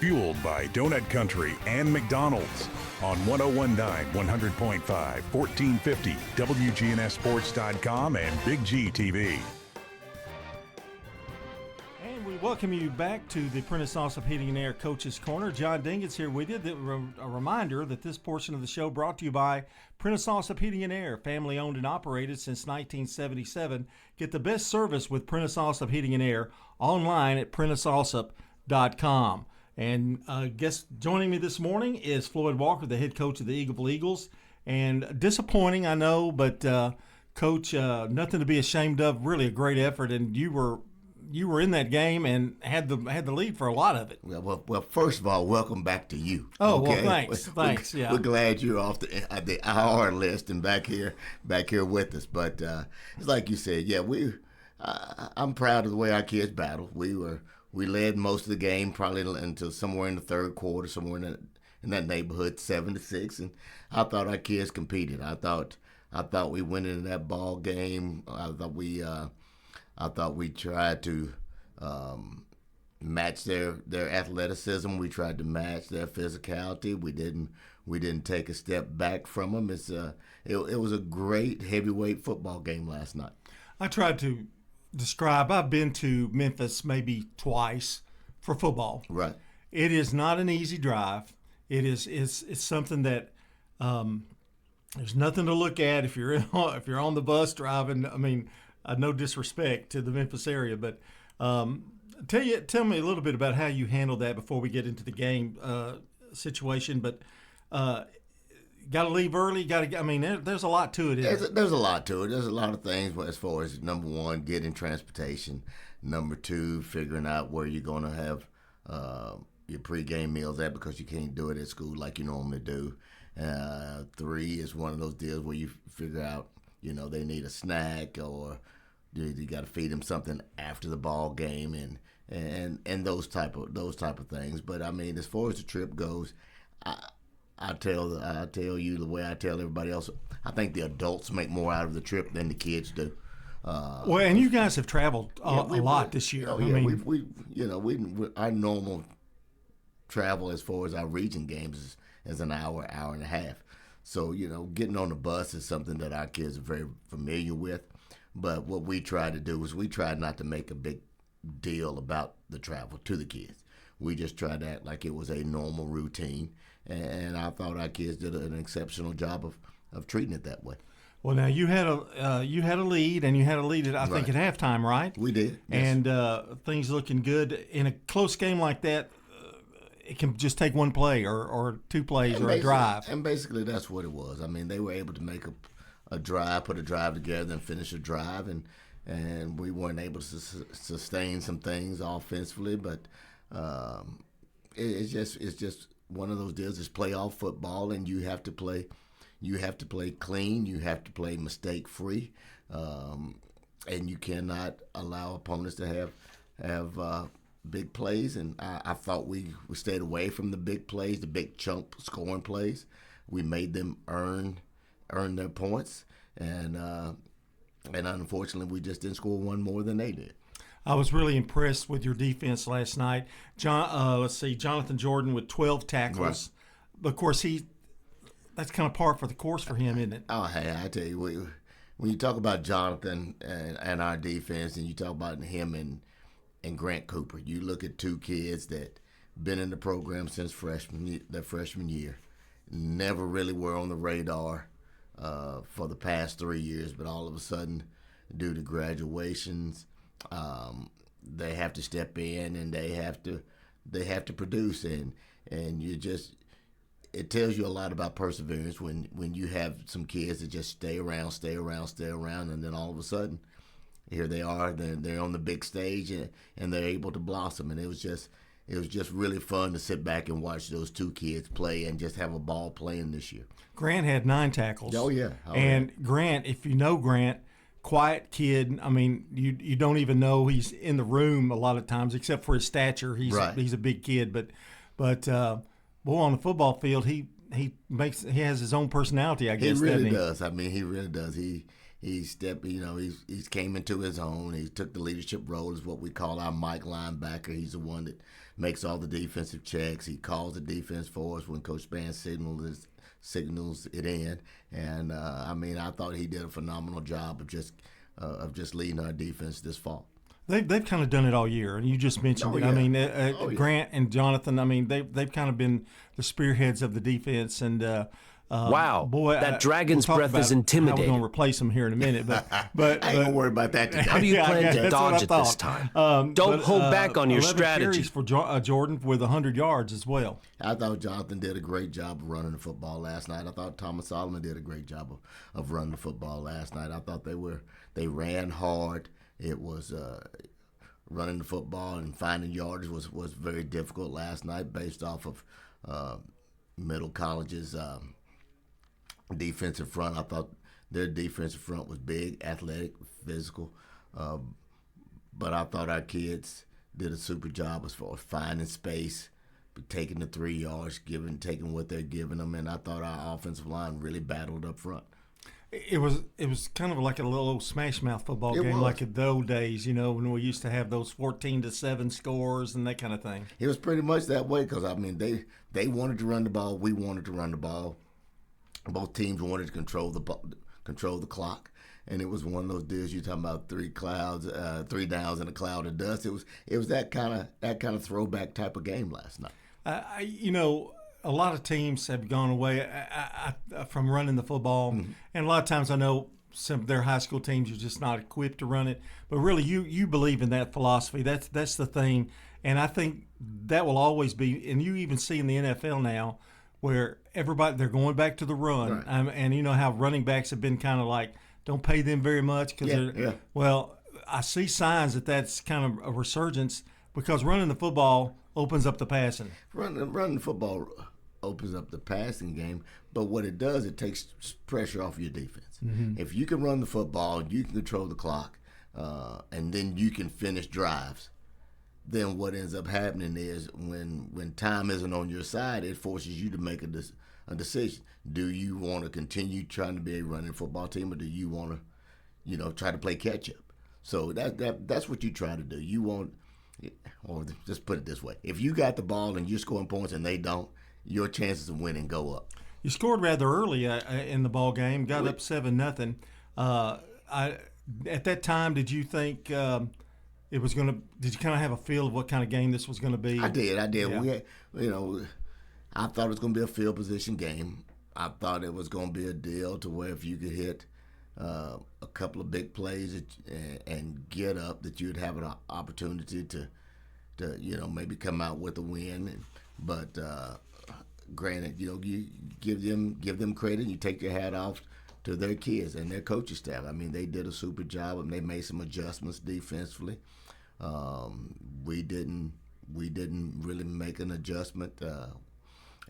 Fueled by Donut Country and McDonald's on 1019, 100.5, 1450, WGNSSports.com, and BigGTV. And we welcome you back to the Prentice Allsup Heating and Air Coach's Corner. John Dingett's here with you. A reminder that this portion of the show brought to you by Prentice Allsup Heating and Air, family owned and operated since 1977. Get the best service with Prentice Allsup Heating and Air online at PrenticeAllsup.com. And guest joining me this morning is Floyd Walker, the head coach of the Eagleville Eagles. And disappointing, I know, but Coach, nothing to be ashamed of. Really a great effort, and you were in that game and had the lead for a lot of it. Well, first of all, welcome back to you. Oh, okay? Well, thanks. We're glad you're off the IR list and back here with us. But it's like you said, yeah, I'm proud of the way our kids battled. We led most of the game, probably until somewhere in the third quarter, somewhere in that neighborhood, 7-6, and I thought our kids competed. I thought we went into that ball game. I thought we tried to match their athleticism. We tried to match their physicality. We didn't take a step back from them. It was a great heavyweight football game last night. I tried to describe. I've been to Memphis maybe twice for football. Right. It is not an easy drive. It's something that there's nothing to look at if you're on the bus driving. I mean, no disrespect to the Memphis area, but tell me a little bit about how you handled that before we get into the game situation. But got to leave early. There's a lot to it. There's a lot to it. There's a lot of things as far as, number one, getting transportation. Number two, figuring out where you're going to have your pregame meals at, because you can't do it at school like you normally do. Three is one of those deals where you figure out, they need a snack, or you got to feed them something after the ball game, and those type of things. But I mean, as far as the trip goes, I tell you the way I tell everybody else. I think the adults make more out of the trip than the kids do. And you guys have traveled a lot this year. Oh yeah, we our normal travel as far as our region games is an hour and a half. So getting on the bus is something that our kids are very familiar with. But what we try to do is we try not to make a big deal about the travel to the kids. We just try to act like it was a normal routine. And I thought our kids did an exceptional job of treating it that way. Well, now you had a lead, and you had a lead at, I think, at halftime, right? We did. Yes. And things looking good in a close game like that. It can just take one play or two plays or a drive. And basically, that's what it was. I mean, they were able to make a drive, put a drive together, and finish a drive, and we weren't able to sustain some things offensively, but it's just one of those deals. It's playoff football, and you have to play clean. You have to play mistake free, and you cannot allow opponents to have big plays. And I thought we stayed away from the big plays, the big chunk scoring plays. We made them earn their points, and unfortunately, we just didn't score one more than they did. I was really impressed with your defense last night. Jonathan Jordan with 12 tackles. Right. Of course, that's kind of par for the course for him, isn't it? Oh, hey, I tell you, when you talk about Jonathan and our defense, and you talk about him and Grant Cooper, you look at two kids that been in the program since their freshman year, never really were on the radar for the past 3 years, but all of a sudden, due to graduations, they have to step in, and they have to produce, and it tells you a lot about perseverance when you have some kids that just stay around, and then all of a sudden, here they are. They're on the big stage, and they're able to blossom. And it was just really fun to sit back and watch those two kids play and just have a ball playing this year. Grant had 9 tackles. Oh yeah. Grant, if you know Grant, quiet kid. I mean, you don't even know he's in the room a lot of times, except for his stature. He's a big kid, but boy, on the football field, he has his own personality, I guess. He really does. I mean, he really does. He's came into his own. He took the leadership role, is what we call our Mike linebacker. He's the one that makes all the defensive checks. He calls the defense for us when Coach Span signals it in. And I thought he did a phenomenal job of just leading our defense this fall. They've kind of done it all year, and you just mentioned it. Yeah. I mean, Grant and Jonathan. I mean, they've kind of been the spearheads of the defense. And wow, boy, that dragon's we'll breath is how intimidating. we're going to replace them here in a minute, but I ain't gonna worry about that today. How do you plan to that's what dodge I it this thought. time? Don't hold back on your 11 strategy. carries for Jordan with 100 yards as well. I thought Jonathan did a great job of running the football last night. I thought Thomas Solomon did a great job of running the football last night. I thought they ran hard. It was running the football and finding yardage was very difficult last night based off of Middle College's defensive front. I thought their defensive front was big, athletic, physical. But I thought our kids did a super job as far as finding space, taking the 3 yards, taking what they're giving them, and I thought our offensive line really battled up front. It was kind of like a little smash mouth football game, like in the old days, when we used to have those 14-7 scores and that kind of thing. It was pretty much that way because they wanted to run the ball, we wanted to run the ball. Both teams wanted to control the clock, and it was one of those deals you're talking about 3 downs and a cloud of dust. It was that kind of throwback type of game last night. A lot of teams have gone away from running the football, and a lot of times I know some of their high school teams are just not equipped to run it. But really, you believe in that philosophy. That's the thing, and I think that will always be. And you even see in the NFL now where they're going back to the run, right. And you know how running backs have been kind of like don't pay them very much because well, I see signs that's kind of a resurgence because running the football opens up the passing. Running the football opens up the passing game, but what it does, it takes pressure off your defense. Mm-hmm. If you can run the football, you can control the clock, and then you can finish drives, then what ends up happening is when time isn't on your side, it forces you to make a decision. Do you want to continue trying to be a running football team, or do you want to, try to play catch up? So that's what you try to do. You want, or just put it this way: if you got the ball and you're scoring points and they don't, your chances of winning go up. You scored rather early in the ball game, got up 7-0. At that time, did you think it was going to? Did you kind of have a feel of what kind of game this was going to be? I did. Yeah. I thought it was going to be a field position game. I thought it was going to be a deal to where if you could hit a couple of big plays and get up, that you'd have an opportunity to maybe come out with a win. But granted, you give them credit. You take your hat off to their kids and their coaching staff. I mean, they did a super job, and they made some adjustments defensively. We didn't really make an adjustment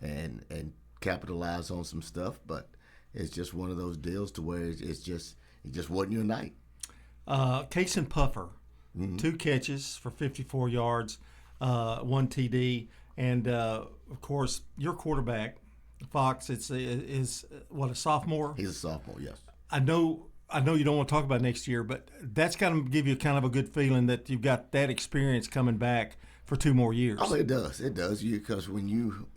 and capitalize on some stuff, but it's just one of those deals to where it just wasn't your night. Kason Puffer, 2 catches for 54 yards, 1 TD. And, of course, your quarterback, Fox, is what, a sophomore? He's a sophomore, yes. I know you don't want to talk about next year, but that's going to give you kind of a good feeling that you've got that experience coming back for 2 more years. Oh, it does. It does. Because when you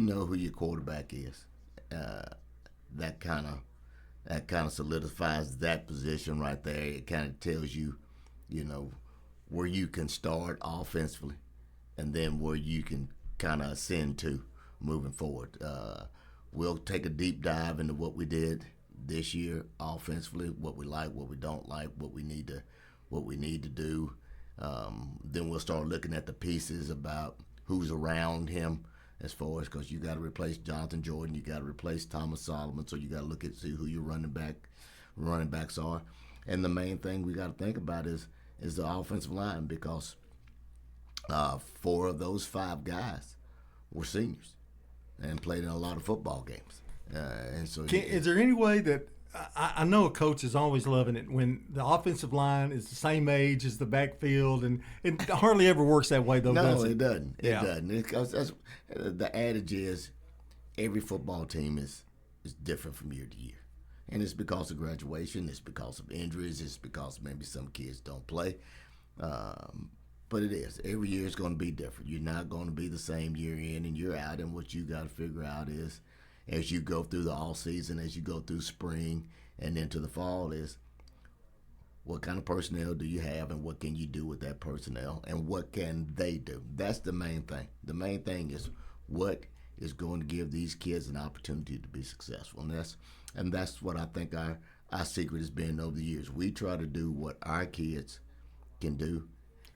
know who your quarterback is, that kind of solidifies that position right there. It kind of tells you, where you can start offensively, and then where you can kind of ascend to moving forward. We'll take a deep dive into what we did this year offensively, what we like, what we don't like, what we need to do. Then we'll start looking at the pieces about who's around him, as far as, because you got to replace Jonathan Jordan, you got to replace Thomas Solomon, so you got to look at see who your running backs are, and the main thing we got to think about is the offensive line, because 4 of those 5 guys were seniors and played in a lot of football games. And so, is there any way that I know a coach is always loving it when the offensive line is the same age as the backfield, and it hardly ever works that way, though, does it? No, it doesn't. It Yeah. doesn't. Because that's the adage is every football team is different from year to year. And it's because of graduation, it's because of injuries, it's because maybe some kids don't play. But it is. Every year is going to be different. You're not going to be the same year in and year out. And what you got to figure out is, as you go through the off season, as you go through spring and into the fall, is what kind of personnel do you have, and what can you do with that personnel, and what can they do? That's the main thing. The main thing is what is going to give these kids an opportunity to be successful, and that's what I think our secret has been over the years. We try to do what our kids can do,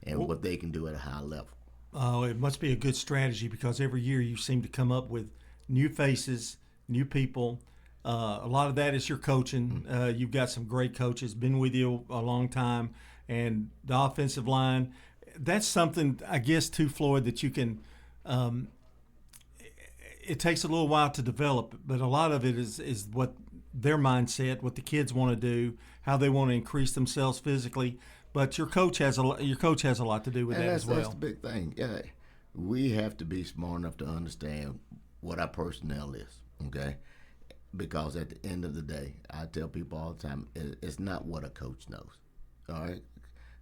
and what they can do at a high level. Oh, it must be a good strategy, because every year you seem to come up with new faces, new people. A lot of that is your coaching. You've got some great coaches, been with you a long time, and the offensive line. That's something, I guess, too, Floyd, that you can it takes a little while to develop, but a lot of it is what their mindset, what the kids want to do, how they want to increase themselves physically. But your coach has a lot to do with that as well. That's the big thing. Yeah, we have to be smart enough to understand what our personnel is. Okay, because at the end of the day, I tell people all the time, it's not what a coach knows. All right,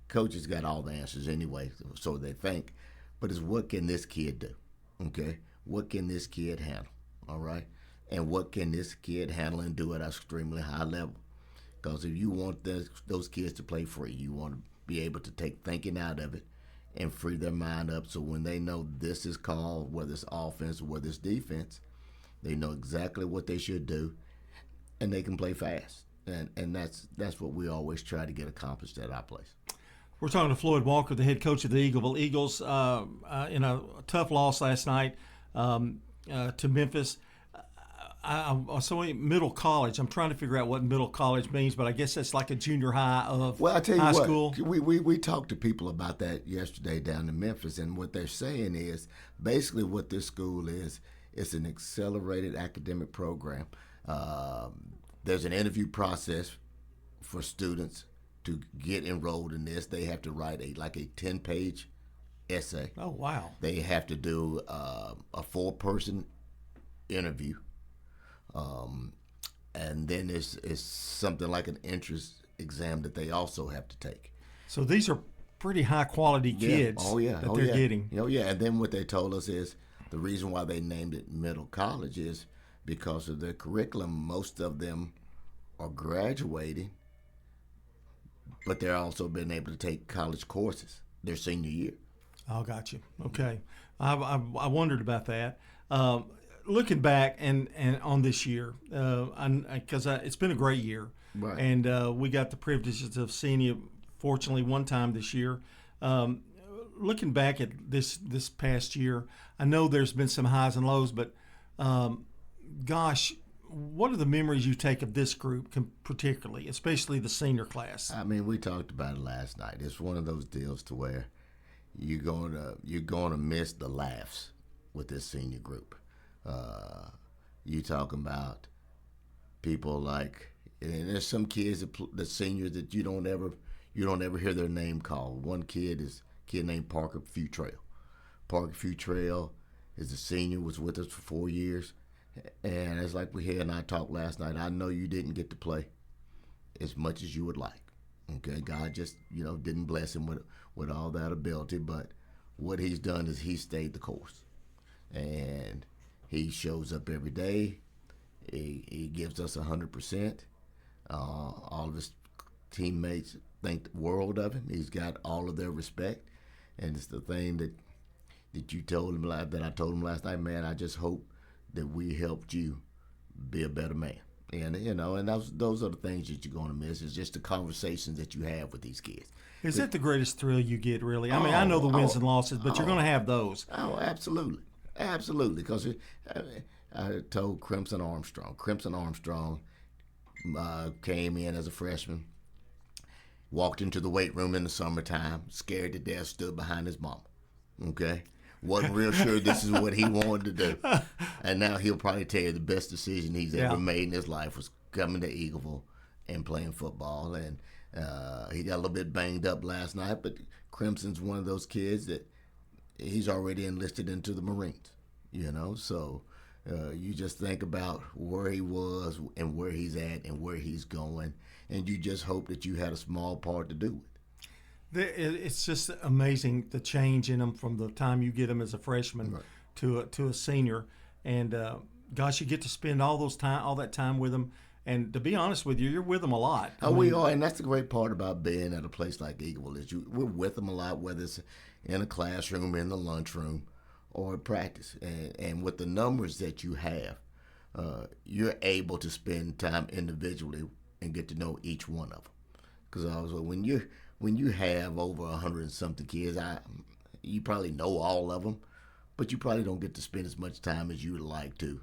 coaches got all the answers anyway, so they think. But it's what can this kid do? Okay, what can this kid handle? All right, and what can this kid handle and do at an extremely high level? Because if you want those kids to play free, you want to be able to take thinking out of it and free their mind up, so when they know this is called, whether it's offense or whether it's defense, they know exactly what they should do, and they can play fast. And that's what we always try to get accomplished at our place. We're talking to Floyd Walker, the head coach of the Eagleville Eagles, in a tough loss last night to Memphis. I saw middle college. I'm trying to figure out what middle college means, but I guess that's like a junior high of well, I tell you high what, school. We talked to people about that yesterday down in Memphis, and what they're saying is basically what this school is. It's an accelerated academic program. There's an interview process for students to get enrolled in this. They have to write a 10-page essay. Oh, wow. They have to do a 4-person interview. And then it's something like an entrance exam that they also have to take. So these are pretty high-quality kids that they're getting. Oh, yeah. And then what they told us is the reason why they named it middle college is because of their curriculum. Most of them are graduating, but they're also been able to take college courses their senior year. Oh, got you. Okay. I wondered about that. Looking back and on this year, because it's been a great year, right? And we got the privileges of seeing you, fortunately, one time this year. Looking back at this past year, I know there's been some highs and lows, but gosh, what are the memories you take of this group, particularly, especially the senior class? I mean, we talked about it last night. It's one of those deals to where you're gonna miss the laughs with this senior group. You talking about people like, and there's some kids the seniors that you don't ever hear their name called. One kid is a kid named Parker Futrell. Parker Futrell is a senior, was with us for 4 years, and it's like we had and I talked last night. I know you didn't get to play as much as you would like. Okay, God just didn't bless him with all that ability, but what he's done is he stayed the course, and he shows up every day. He gives us 100%. All of his teammates think the world of him. He's got all of their respect, and it's the thing that you told him, that I told him last night. Man, I just hope that we helped you be a better man. And and those are the things that you're going to miss. Is just the conversations that you have with these kids. Is that the greatest thrill you get, really? I mean, I know the wins and losses, but you're going to have those. Oh, absolutely. Absolutely, because I told Crimson Armstrong. Crimson Armstrong came in as a freshman, walked into the weight room in the summertime, scared to death, stood behind his mama. Okay? Wasn't real sure this is what he wanted to do. And now he'll probably tell you the best decision he's ever made in his life was coming to Eagleville and playing football. And he got a little bit banged up last night, but Crimson's one of those kids that he's already enlisted into the Marines, so you just think about where he was and where he's at and where he's going, and you just hope that you had a small part to do with it. It's just amazing the change in them from the time you get them as a freshman to a senior, and gosh, you get to spend all that time with them. And to be honest with you, you're with them a lot. We are, and that's the great part about being at a place like Eagleville is we're with them a lot, whether it's in a classroom, in the lunchroom, or at practice. And with the numbers that you have, you're able to spend time individually and get to know each one of them. Because also when you have over 100 and something kids, you probably know all of them, but you probably don't get to spend as much time as you would like to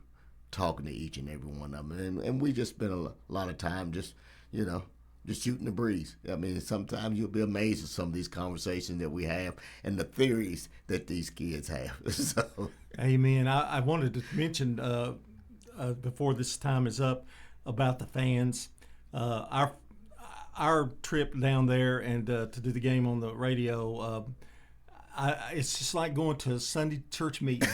talking to each and every one of them. And we just spend a lot of time just shooting the breeze. I mean, sometimes you'll be amazed at some of these conversations that we have and the theories that these kids have. So, amen. I wanted to mention before this time is up about the fans. Our trip down there and to do the game on the radio, it's just like going to a Sunday church meeting.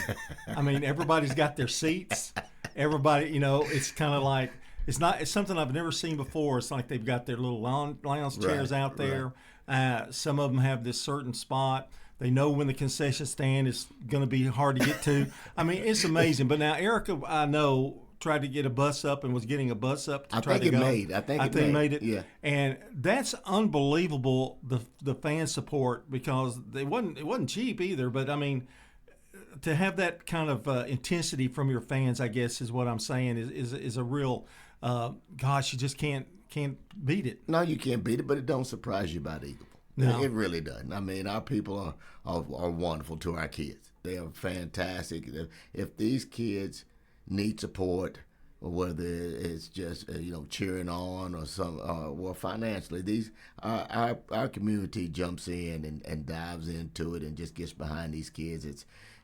I mean, everybody's got their seats. Everybody, it's kind of like it's something I've never seen before. It's like they've got their little lounge chairs out there. Right. Some of them have this certain spot. They know when the concession stand is going to be hard to get to. I mean, it's amazing. But now Erica, I know, tried to get a bus up and was getting a bus up to try to go. I think it made it. Yeah. And that's unbelievable, the fan support, because it wasn't cheap either. But I mean, to have that kind of intensity from your fans, I guess is what I'm saying, is a real gosh, you just can't beat it. No, you can't beat it, but it don't surprise you about Eagleville. No. It really doesn't. I mean, our people are wonderful to our kids. They are fantastic. If these kids need support, or whether it's just cheering on or well, financially, our community jumps in and dives into it and just gets behind these kids.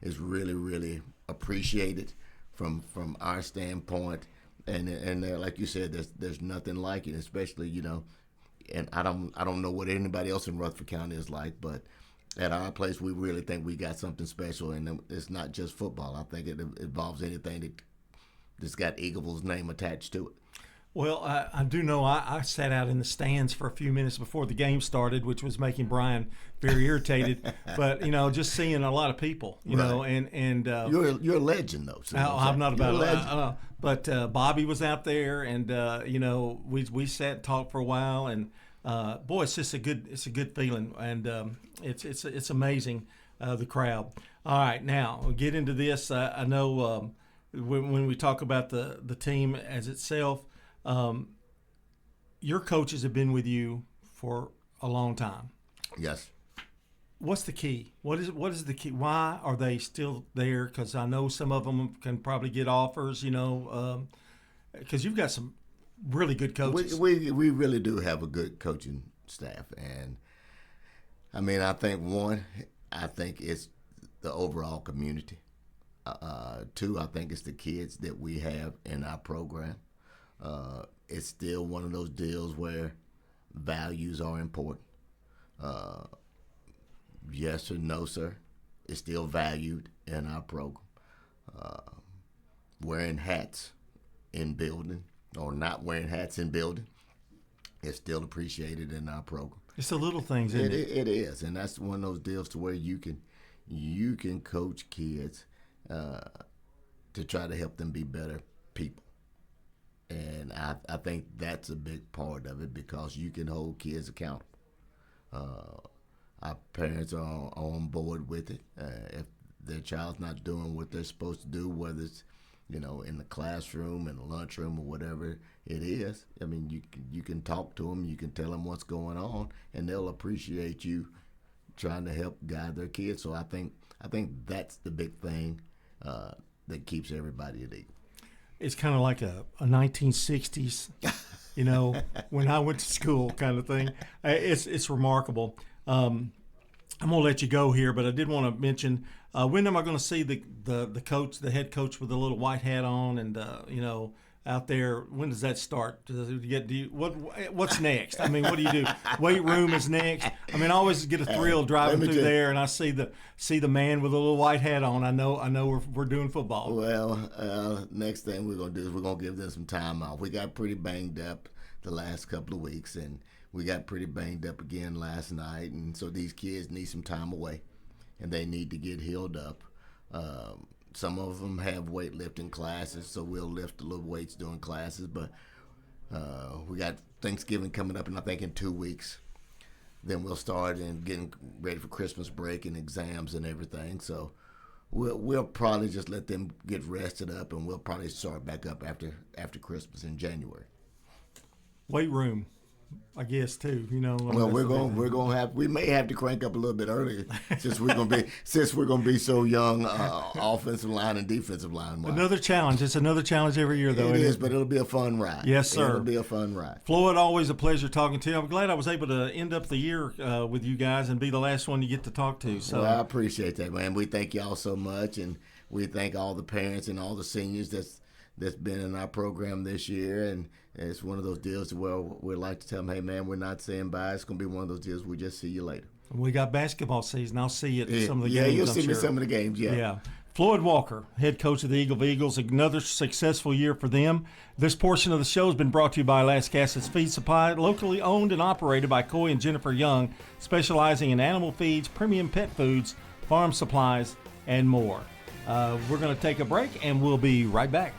It's really, really appreciated from our standpoint, and like you said, there's nothing like it, especially and I don't know what anybody else in Rutherford County is like, but at our place we really think we got something special, and it's not just football. I think it involves anything that's got Eagleville's name attached to it. Well, I do know I sat out in the stands for a few minutes before the game started, which was making Brian very irritated. But just seeing a lot of people, know, and you're a legend though. So I'm not about it. But Bobby was out there, and we sat and talked for a while, and boy, it's just a good feeling, and it's amazing, the crowd. All right, now we'll get into this. I know when we talk about the team as itself. Your coaches have been with you for a long time. Yes. What's the key? What is the key? Why are they still there? Because I know some of them can probably get offers, because you've got some really good coaches. We really do have a good coaching staff. And, I mean, I think it's the overall community. Two, I think it's the kids that we have in our program. It's still one of those deals where values are important. Yes or no, sir, it's still valued in our program. Wearing hats in building or not wearing hats in building is still appreciated in our program. It's the little things, isn't it? It is, and that's one of those deals to where you can coach kids to try to help them be better people. And I think that's a big part of it, because you can hold kids accountable. Our parents are on board with it. If their child's not doing what they're supposed to do, whether it's in the classroom, in the lunchroom, or whatever it is, I mean, you can talk to them, you can tell them what's going on, and they'll appreciate you trying to help guide their kids. So I think that's the big thing that keeps everybody at Eagle. It's kind of like a 1960s, when I went to school kind of thing. It's remarkable. I'm going to let you go here, but I did want to mention, when am I going to see the coach, the head coach with the little white hat on and, out there? When does that start? What's next? I mean, what do you do? Weight room is next. I mean, I always get a thrill driving through there, and I see the man with a little white hat on. I know we're doing football. Well, next thing we're gonna do is we're gonna give them some time off. We got pretty banged up the last couple of weeks, and we got pretty banged up again last night, and so these kids need some time away, and they need to get healed up. Some of them have weightlifting classes, so we'll lift a little weights during classes, but we got Thanksgiving coming up, and I think in 2 weeks. Then we'll start and getting ready for Christmas break and exams and everything. So we'll probably just let them get rested up, and we'll probably start back up after Christmas in January. Weight room, I guess, too. Well, we may have to crank up a little bit earlier since we're gonna be so young, offensive line and defensive line. Another challenge. It's another challenge every year, though. It is, but it'll be a fun ride. Yes, sir. It'll be a fun ride. Floyd, always a pleasure talking to you. I'm glad I was able to end up the year with you guys and be the last one you get to talk to. So well, I appreciate that, man. We thank y'all so much, and we thank all the parents and all the seniors that's been in our program this year, and it's one of those deals where we'd like to tell them, hey, man, we're not saying bye. It's going to be one of those deals we just see you later. We got basketball season. I'll see you at some of the games. Yeah, you'll I'm see me sure. some of the games, Yeah. Floyd Walker, head coach of the Eagles, another successful year for them. This portion of the show has been brought to you by Lascassas Feed Supply, locally owned and operated by Coy and Jennifer Young, specializing in animal feeds, premium pet foods, farm supplies, and more. We're going to take a break, and we'll be right back.